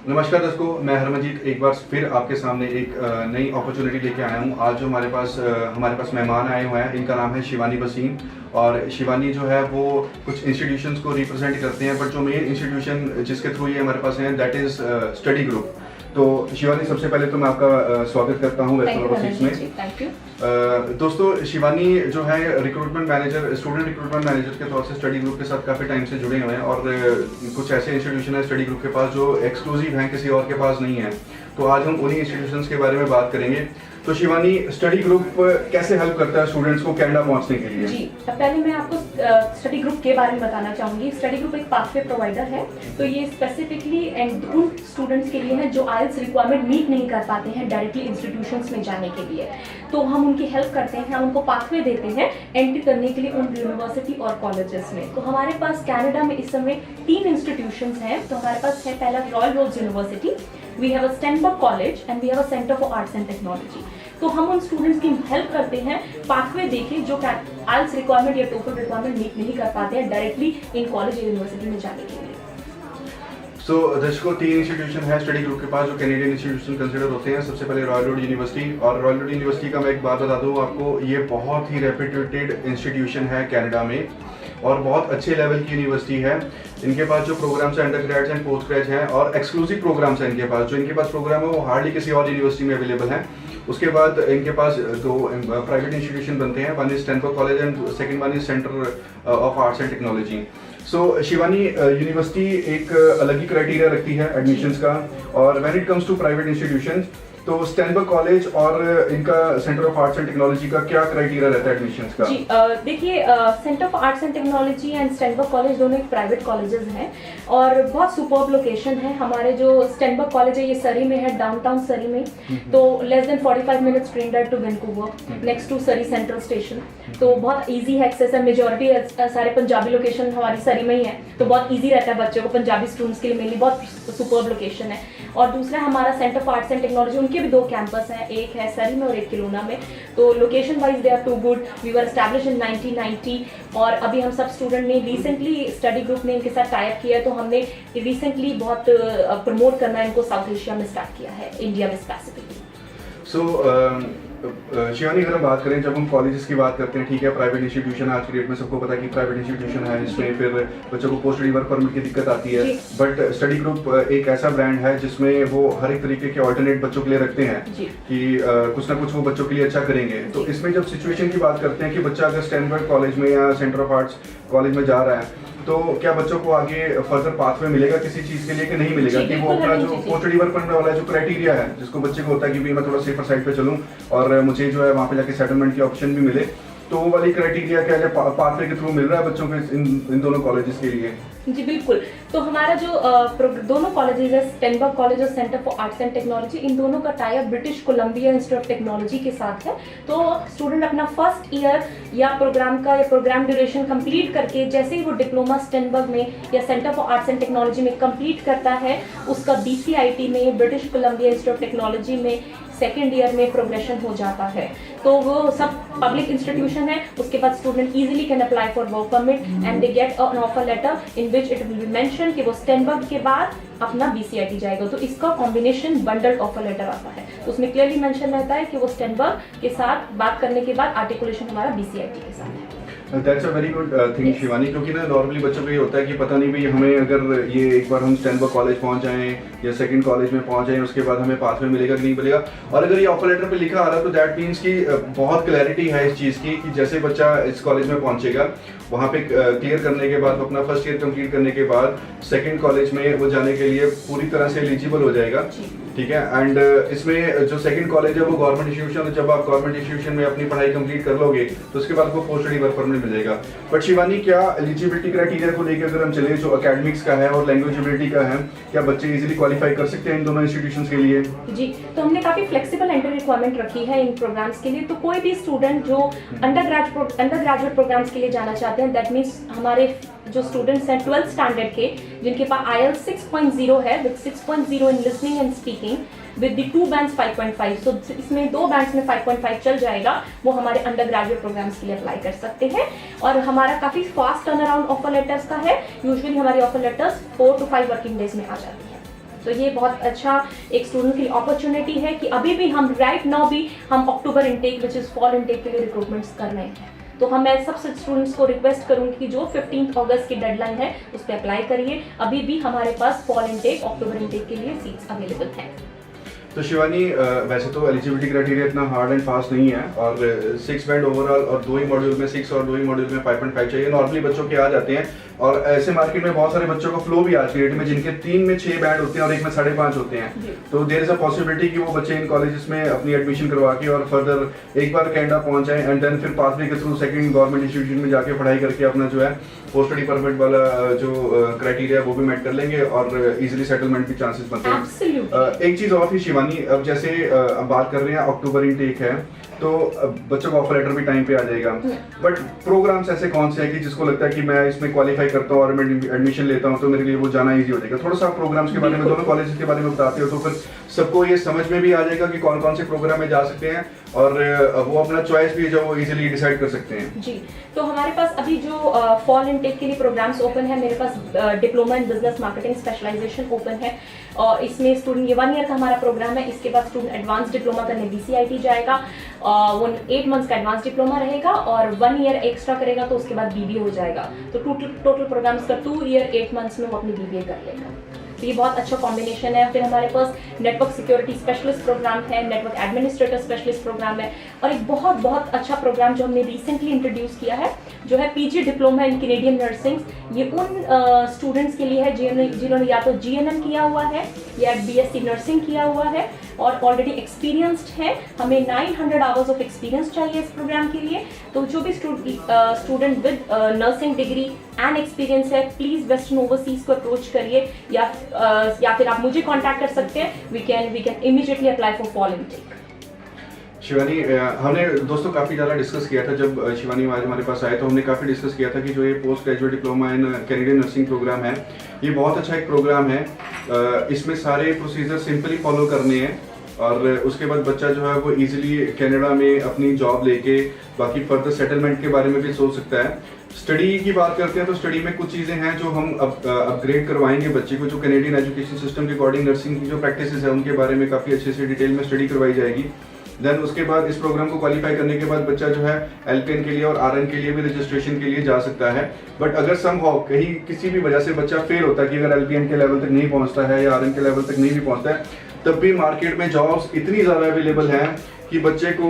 नमस्कार दर्शकों, मैं हरमनजीत एक बार फिर आपके सामने एक नई अपॉर्चुनिटी लेके आया हूँ। आज जो हमारे पास मेहमान आए हुए हैं, इनका नाम है शिवानी वसीम। और शिवानी जो है वो कुछ इंस्टीट्यूशंस को रिप्रेजेंट करते हैं, बट जो मेन इंस्टीट्यूशन जिसके थ्रू ये हमारे पास हैं दैट इज़ स्टडी ग्रुप। तो शिवानी, सबसे पहले तो मैं आपका स्वागत करता हूँ वेस्टर्न ऑफिस में। Thank you. दोस्तों, शिवानी जो है recruitment manager, student recruitment manager के तौर से स्टडी ग्रुप के साथ काफ़ी टाइम से जुड़े हुए हैं। और कुछ ऐसे इंस्टीट्यूशन है स्टडी ग्रुप के पास जो एक्सक्लूसिव हैं, किसी और के पास नहीं है। तो आज हम उन्हीं इंस्टीट्यूशंस के बारे में बात करेंगे। तो शिवानी, स्टडी ग्रुप कैसे हेल्प करता है स्टूडेंट्स को कनाडा पहुंचने के लिए? जी, पहले मैं आपको स्टडी ग्रुप के बारे में बताना चाहूँगी। स्टडी ग्रुप एक पाथवे प्रोवाइडर है, तो ये स्पेसिफिकली उन स्टूडेंट्स के लिए है जो आइल्स रिक्वायरमेंट मीट नहीं कर पाते हैं डायरेक्टली इंस्टीट्यूशंस में जाने के लिए। तो हम उनकी हेल्प करते हैं, हम उनको पाथवे देते हैं एंट्री करने के लिए उन यूनिवर्सिटी और कॉलेजेस में। तो हमारे पास कनाडा में इस समय 3 इंस्टीट्यूशंस हैं। तो हमारे पास है पहला Royal Roads University, we have a Stenberg College and we have a Centre for Arts and Technology. तो हम उन स्टूडेंट्स की हेल्प करते हैं पाथवे देके जो आइल्स रिक्वायरमेंट या टोफल रिक्वायरमेंट मीट नहीं कर पाते हैं डायरेक्टली इन कॉलेज या यूनिवर्सिटी में जाने के लिए। सो दर्शकों, 3 इंस्टीट्यूशन है स्टडी ग्रुप के पास जो कैनेडियन इंस्टीट्यूशन कंसिडर होते हैं। सबसे पहले रॉयल रोड यूनिवर्सिटी। और रॉयल रोड यूनिवर्सिटी का मैं एक बात बता दूं आपको, ये बहुत ही रेप्यूटेड इंस्टीट्यूशन है कनाडा में और बहुत अच्छे लेवल की यूनिवर्सिटी है। इनके पास जो प्रोग्राम्स हैं, under grades and post grade हैं और एक्सक्लूसिव प्रोग्राम्स हैं इनके पास। जो इनके पास प्रोग्राम है वो हार्डली किसी और यूनिवर्सिटी में अवेलेबल है। उसके बाद इनके पास 2 प्राइवेट इंस्टीट्यूशन बनते हैं, one is Stanford College and second one is Centre of arts and Technology. So Shivani, university एक अलग ही क्राइटेरिया रखती है एडमिशन्स का। और when it comes to private institutions, तो स्टैनबर्ग कॉलेज और इनका Centre of arts and Technology का क्या क्राइटेरिया रहता है एडमिशन्स का? जी, देखिए, Centre for Arts and Technology and Stenberg College दोनों एक प्राइवेट कॉलेजेस हैं और बहुत सुपर्ब लोकेशन है। हमारे जो स्टैनबर्ग कॉलेज है ये सरी में है, डाउनटाउन सरी में। तो less than 45 minutes train ride to Vancouver, next to Surrey Central station. तो बहुत इजी है एक्सेस है। मेजॉरिटी सारे पंजाबी लोकेशन हमारी सरी में ही है, तो बहुत इजी रहता है बच्चों को, पंजाबी स्टूडेंट्स के लिए मेनली बहुत सुपर्ब लोकेशन है। और दूसरा हमारा centre for Arts and technology, उनके भी 2 कैंपस हैं, एक है सरी में और एक किलोना में। तो location wise they are too good. We were establish in 1990 और अभी हम सब स्टूडेंट ने रिसेंटली स्टडी ग्रुप ने इनके साथ टाई अप किया है। तो हमने रिसेंटली बहुत प्रमोट करना इनको साउथ एशिया में स्टार्ट किया है, इंडिया में स्पेसिफिकली। सो शिवानी, अगर हम बात करें, जब हम कॉलेजेस की बात करते हैं, ठीक है, प्राइवेट इंस्टीट्यूशन आज की डेट में सबको पता है कि प्राइवेट इंस्टीट्यूशन है, इसमें फिर बच्चों को पोस्ट स्टडी वर्क परमिट की दिक्कत आती है। बट स्टडी ग्रुप एक ऐसा ब्रांड है जिसमें वो हर एक तरीके के ऑल्टरनेट बच्चों के लिए रखते हैं कि कुछ ना कुछ वो बच्चों के लिए अच्छा करेंगे। तो इसमें जब सिचुएशन की बात करते हैं कि बच्चा अगर स्टैनफोर्ड कॉलेज में या सेंटर ऑफ आर्ट्स कॉलेज में जा रहा है, तो क्या बच्चों को आगे फर्दर पाथवे मिलेगा किसी चीज के लिए कि नहीं मिलेगा? कि वो अपना जो पोस्ट स्टडी वर्क परमिट वाला जो क्राइटेरिया है, जिसको बच्चे को होता है कि भाई मैं थोड़ा सेफर साइड पे चलूं और मुझे जो है वहाँ पे जाके सेटलमेंट की ऑप्शन भी मिले, तो वो वाली क्राइटेरिया क्या है पाथवे के थ्रू मिल रहा है बच्चों को इन दोनों कॉलेजेस के लिए? जी बिल्कुल। तो हमारा जो दोनों कॉलेजेस है, स्टैनबर्ग कॉलेज और Centre for Arts and Technology, इन दोनों का tie up British Columbia Institute of Technology के साथ है। तो स्टूडेंट अपना फर्स्ट ईयर या प्रोग्राम ड्यूरेशन कंप्लीट करके जैसे ही वो डिप्लोमा स्टैनबर्ग में या Centre for Arts and Technology में कंप्लीट करता है, उसका BCIT में, British Columbia Institute of Technology में सेकेंड ईयर में प्रोग्रेशन हो जाता है। तो वो सब पब्लिक इंस्टीट्यूशन है। उसके बाद student easily can apply for work permit and they get an offer letter in which it will be mention कि वो स्टैनबर्ग के बाद अपना BCIT जाएगा। तो इसका कॉम्बिनेशन बंडल्ड ऑफर लेटर आता है। तो उसमें क्लियरली मेंशन रहता है कि वो स्टैनबर्ग के साथ बात करने के बाद आर्टिकुलेशन हमारा BCIT के साथ है। That's a very good thing Shivani, क्योंकि ना नॉर्मली बच्चों को ये होता है कि पता नहीं भाई हमें अगर ये एक बार हम स्टैनबर्ग कॉलेज पहुंच जाएं या सेकंड कॉलेज में पहुंच जाएं, उसके बाद हमें पाथवे मिलेगा कि नहीं मिलेगा। और अगर ये ऑफर लेटर पे लिखा आ रहा है तो दैट मीन्स कि बहुत क्लैरिटी है इस चीज़ की कि जैसे बच्चा इस कॉलेज में पहुंचेगा, वहाँ पे क्लियर करने के बाद, अपना फर्स्ट ईयर कंप्लीट करने के बाद सेकेंड कॉलेज में वो जाने के लिए पूरी तरह से एलिजिबल हो जाएगा। ठीक है। एंड इसमें जो सेकंड कॉलेज है वो गवर्नमेंट इंस्टीट्यूशन है। जब आप गवर्नमेंट इंस्टीट्यूशन में अपनी पढ़ाई कंप्लीट कर लोगे तो उसके बाद आपको पोस्ट स्टडी वर्क परमिट मिलेगा। बट शिवानी, क्या एलिजिबिलिटी क्राइटेरिया को लेकर अगर हम चले, जो एकेडमिक्स का है और लैंग्वेजेबिलिटी का है, क्या बच्चे इजीली क्वालिफाई कर सकते हैं इन दोनों इंस्टीट्यूशंस के लिए? जी, तो हमने काफ़ी फ्लेक्सिबल एंट्री रिक्वायरमेंट रखी है इन प्रोग्राम्स के लिए। तो कोई भी स्टूडेंट जो अंडर ग्रेजुएट प्रोग्राम्स के लिए जाना चाहते हैं, दैट मीन्स हमारे जो स्टूडेंट्स हैं 12th स्टैंडर्ड के, जिनके पास IELTS 6.0 है with 6.0 in listening and speaking with the 2 bands 5.5, तो इसमें 2 बैंड्स में 5.5 चल जाएगा, वो हमारे अंडर ग्रेजुएट प्रोग्राम्स के लिए अप्लाई कर सकते हैं। और हमारा काफ़ी fast turn around offer letters का है। यूजुअली हमारी offer letters 4 to 5 working days में आ जाती है। तो ये बहुत अच्छा एक स्टूडेंट के लिए अपॉर्चुनिटी है कि अभी भी हम राइट नाउ भी हम October intake which is fall intake के लिए रिक्रूटमेंट्स कर रहे हैं। तो हम मैं सब स्टूडेंट्स को रिक्वेस्ट करूंगी कि जो 15 अगस्त की डेडलाइन है उस पर अप्लाई करिए। अभी भी हमारे पास फॉल इनटेक अक्टूबर इनटेक के लिए सीट्स अवेलेबल हैं। तो शिवानी, वैसे तो एलिजिबिलिटी क्राइटेरिया इतना हार्ड एंड फास्ट नहीं है और 6 बैंड ओवरऑल और 2 ही मॉड्यूल में 6 और 2 ही मॉड्यूल में 5.5 चाहिए। नॉर्मली बच्चों के आ जाते हैं और ऐसे मार्केट में बहुत सारे बच्चों का फ्लो भी आज की डेट में जिनके 3 में 6 बैंड होते हैं और 1 में 5.5 होते हैं। तो देयर इज अ पॉसिबिलिटी कि वो बच्चे इन कॉलेजेस में अपनी एडमिशन करवा के और फर्दर एक बार कैनेडा पहुंच जाए एंड देन फिर पाथवे के थ्रू सेकंड गवर्नमेंट इंस्टीट्यूशन में जाके पढ़ाई करके अपना जो है पोस्ट स्टडी परमिट वाला जो क्राइटेरिया वो भी मेट कर लेंगे और इजीली सेटलमेंट के चांसेस बनते हैं। एक चीज और थी शिवानी, अब जैसे अब बात कर रहे हैं अक्टूबर इनटेक है तो बच्चों का ऑफर लेटर भी टाइम पे आ जाएगा, बट प्रोग्राम्स ऐसे कौन से हैं कि जिसको लगता है कि मैं इसमें क्वालिफाई करता हूँ और मैं एडमिशन लेता हूँ तो मेरे लिए वो जाना इजी हो जाएगा। थोड़ा सा प्रोग्राम्स के बारे में, दोनों कॉलेजेस के बारे में बताते हो तो फिर सबको ये समझ में भी आ जाएगा कि कौन कौन से प्रोग्राम में जा सकते हैं और वो अपना चॉइस भी जो वो इजीली डिसाइड कर सकते हैं। जी, तो हमारे पास अभी जो फॉल इनटेक के लिए प्रोग्राम्स ओपन है, मेरे पास diploma in business marketing specialisation open है और इसमें स्टूडेंट ये 1 ईयर का हमारा प्रोग्राम है। इसके बाद स्टूडेंट एडवांस डिप्लोमा करने BCIT जाएगा, वो 8 मंथ्स का एडवांस डिप्लोमा रहेगा और 1 ईयर एक्स्ट्रा करेगा तो उसके बाद BBA हो जाएगा। तो टोटल प्रोग्राम्स का 2 ईयर 8 मंथ्स में वो अपनी BBA कर लेगा। तो ये बहुत अच्छा कॉम्बिनेशन है। फिर हमारे पास नेटवर्क सिक्योरिटी स्पेशलिस्ट प्रोग्राम है, नेटवर्क एडमिनिस्ट्रेटर स्पेशलिस्ट प्रोग्राम है और एक बहुत अच्छा प्रोग्राम जो हमने रिसेंटली इंट्रोड्यूस किया है जो है PG diploma in Canadian nursing. ये उन स्टूडेंट्स के लिए है जिन्होंने या तो GNM किया हुआ है या BSc नर्सिंग किया हुआ है और ऑलरेडी एक्सपीरियंस्ड है। हमें 900 आवर्स ऑफ एक्सपीरियंस चाहिए इस प्रोग्राम के लिए। तो जो भी student with nursing degree and experience है प्लीज वेस्टर्न ओवरसीज को अप्रोच करिए या फिर आप मुझे कांटेक्ट कर सकते हैं। We can immediately apply for fall intake. Shivani, हमने दोस्तों काफ़ी ज़्यादा डिस्कस किया था जब शिवानी आज हमारे पास आए तो हमने काफ़ी डिस्कस किया था कि जो ये post graduate diploma in Canadian nursing program है ये बहुत अच्छा एक प्रोग्राम है। इसमें सारे प्रोसीजर सिंपली फॉलो करने हैं और उसके बाद बच्चा जो है वो इजीली कनाडा में अपनी जॉब लेके बाकी फर्दर सेटलमेंट के बारे में भी सोच सकता है। स्टडी की बात करते हैं तो स्टडी में कुछ चीज़ें हैं जो हम अपग्रेड करवाएंगे बच्चे को। जो कैनेडियन एजुकेशन सिस्टम के अकॉर्डिंग नर्सिंग की जो प्रैक्टिसेस है उनके बारे में काफ़ी अच्छे से डिटेल में स्टडी करवाई जाएगी। देन उसके बाद इस प्रोग्राम को क्वालिफाई करने के बाद बच्चा जो है LPN के लिए और RN के लिए भी रजिस्ट्रेशन के लिए जा सकता है। बट अगर समहाउ कहीं किसी भी वजह से बच्चा फेल होता है कि अगर LPN के लेवल तक नहीं पहुंचता है या RN के लेवल तक नहीं भी पहुंचता है, तब भी मार्केट में जॉब्स इतनी ज़्यादा अवेलेबल हैं कि बच्चे को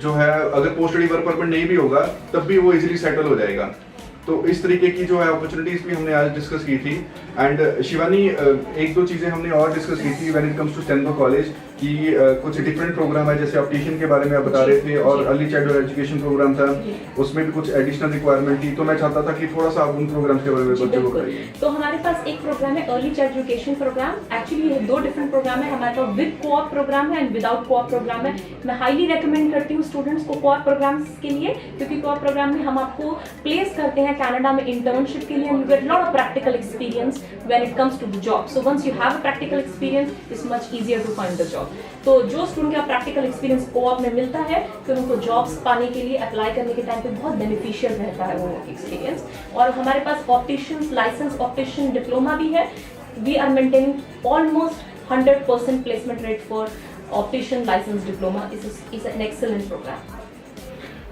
जो है अगर पोस्ट स्टडी वर्क परमिट नहीं भी होगा तब भी वो इजीली सेटल हो जाएगा। तो इस तरीके की जो है अपॉर्चुनिटीज भी हमने आज डिस्कस की थी। एंड शिवानी, एक दो चीज़ें हमने और डिस्कस की थी when it comes to Stenberg College कि कुछ डिफरेंट प्रोग्राम है, जैसे ऑप्टिशियन के बारे में आप बता रहे थे और अर्ली चाइल्डहुड एजुकेशन प्रोग्राम था, उसमें भी कुछ एडिशनल रिक्वायरमेंट थी। तो मैं चाहता था कि थोड़ा सा आप उन प्रोग्राम्स के बारे में बच्चों को बताइए। तो हमारे पास एक प्रोग्राम है early child education program. Actually ये 2 डिफरेंट प्रोग्राम है। हमारे पास विद कोऑप प्रोग्राम है एंड विदाउट कोऑप प्रोग्राम है। मैं हाईली रेकमेंड करती हूँ स्टूडेंट्स को कोऑप प्रोग्राम्स के लिए, क्योंकि कोऑप प्रोग्राम में हम आपको प्लेस करते हैं कनाडा में इंटर्नशिप के लिए and you get lot of practical experience when it comes to the job. So once you have a practical experience it's much easier to find the job. तो जो स्टूडेंट का practical experience co-op में मिलता है फिर उनको jobs पाने के लिए अप्लाई करने के टाइम पे बहुत बेनिफिशियल रहता है वो एक्सपीरियंस। और हमारे पास ऑप्टिशियंस लाइसेंस ऑप्टिशियन डिप्लोमा भी है। We are maintaining almost 100% placement rate for optician licence diploma. Is an excellent program.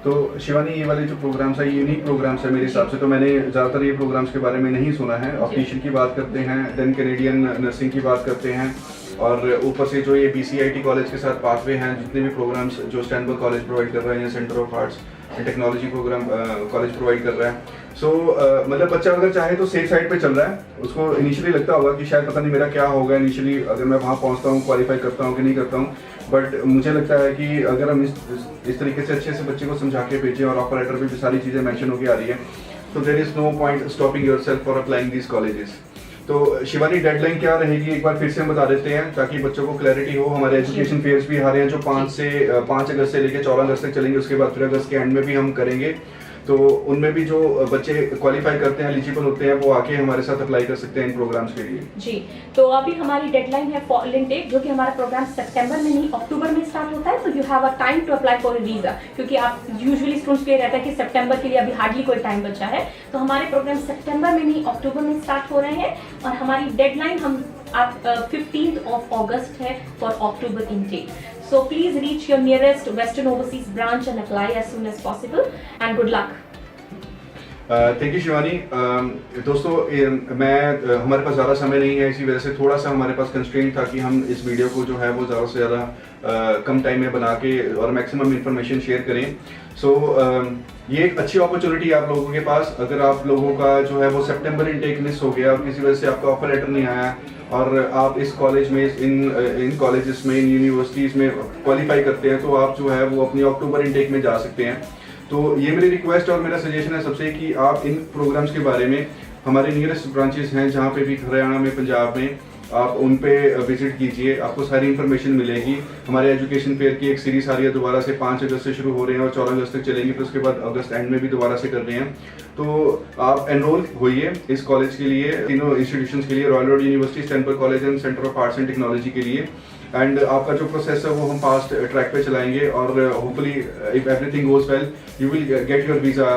तो शिवानी, ये वाले जो प्रोग्राम्स है ये यूनिक प्रोग्राम्स है मेरे हिसाब से। तो मैंने ज़्यादातर ये प्रोग्राम्स के बारे में नहीं सुना है। ऑप्टिशियन की बात करते हैं, देन कैनेडियन नर्सिंग की बात करते हैं और ऊपर से जो ये BCIT कॉलेज के साथ पाथवे हैं, जितने भी प्रोग्राम्स जो स्टेनबर्ग कॉलेज प्रोवाइड कर रहा है या centre of arts and technology program college provide कर रहा है। सो मतलब बच्चा अगर चाहे तो सेफ साइड पे चल रहा है। उसको इनिशियली लगता होगा कि शायद पता नहीं मेरा क्या होगा इनिशियली अगर मैं वहाँ पहुँचता हूँ, क्वालिफाई करता हूँ कि नहीं करता हूँ। बट मुझे लगता है कि अगर हम इस तरीके से अच्छे से बच्चे को समझा के भेजें और ऑफर लेटर पे भी सारी चीज़ें मेंशन होकर आ रही है, तो there is no point stopping yourself for applying these colleges. तो शिवानी, डेडलाइन क्या रहेगी एक बार फिर से हम बता देते हैं ताकि बच्चों को क्लैरिटी हो। हमारे एजुकेशन फेयर्स भी आ रहे हैं जो 5 अगस्त से लेकर 14 अगस्त तक चलेंगे। उसके बाद फिर अगस्त के एंड में भी हम करेंगे। तो उनमें भी जो बच्चे क्वालिफाई करते हैं, एलिजिबल होते हैं, वो आके हमारे साथ अप्लाई कर सकते हैं इन प्रोग्राम्स के लिए। जी, तो अभी हमारी डेडलाइन है फॉल इनटेक, जो कि हमारा प्रोग्राम सितंबर में नहीं अक्टूबर में स्टार्ट होता है। तो you have a time to apply for visa, क्योंकि आप यूजुअली स्टूडेंट्स के लिए रहता है कि सितंबर के लिए अभी हार्डली कोई टाइम बचा है। तो हमारे प्रोग्राम सितंबर में नहीं अक्टूबर में स्टार्ट हो रहे हैं, और हमारी डेडलाइन हम 15th of August है for October intake. So please reach your nearest Western Overseas branch and apply as soon as possible, and good luck. Thank you Shivani. दोस्तों हमारे पास ज़्यादा समय नहीं है, इसी वजह से थोड़ा सा हमारे पास कंस्ट्रेंट था कि हम इस वीडियो को जो है वो ज़्यादा से ज़्यादा कम टाइम में बना के और मैक्सिमम इंफॉर्मेशन शेयर करें। ये एक अच्छी अपॉर्चुनिटी है आप लोगों के पास। अगर आप लोगों का जो है वो सितंबर इनटेक मिस हो गया और किसी वजह से आपका ऑफर लेटर नहीं आया और आप इस कॉलेज में इन कॉलेजेस में, इन यूनिवर्सिटीज़ में क्वालिफाई करते हैं, तो आप जो है वो अपनी अक्टूबर इनटेक में जा सकते हैं। तो ये मेरी रिक्वेस्ट और मेरा सजेशन है सबसे कि आप इन प्रोग्राम्स के बारे में, हमारे नियरेस्ट ब्रांचेस हैं जहाँ पे भी, हरियाणा में, पंजाब में, आप उन पे विजिट कीजिए, आपको सारी इन्फॉर्मेशन मिलेगी। हमारे एजुकेशन फेयर की एक सीरीज आ रही है, दोबारा से 5 अगस्त से शुरू हो रहे हैं और 14 अगस्त तक चलेंगे, फिर उसके बाद अगस्त एंड में भी दोबारा से कर रहे हैं। तो आप एनरोल होइए इस कॉलेज के लिए, तीनों इंस्टीट्यूशंस के लिए, royal road university, Stanford College and centre of arts and technology के लिए। एंड आपका जो प्रोसेस है वो हम फास्ट ट्रैक पे चलाएंगे और hopefully if everything goes well you will get your visa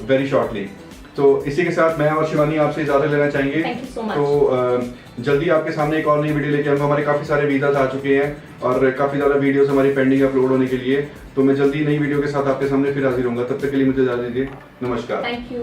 very shortly. तो इसी के साथ मैं और शिवानी आपसे इजाज़त लेना चाहेंगे। Thank you so much. तो जल्दी आपके सामने एक और नई वीडियो लेके आऊँगा। हमारे काफ़ी सारे वीज़ाज आ चुके हैं और काफ़ी ज़्यादा वीडियोस हमारी पेंडिंग अपलोड होने के लिए। तो मैं जल्दी नई वीडियो के साथ आपके सामने फिर हाजिर होऊंगा। तब तक के लिए मुझे इजाज़त दीजिए। नमस्कार। Thank you.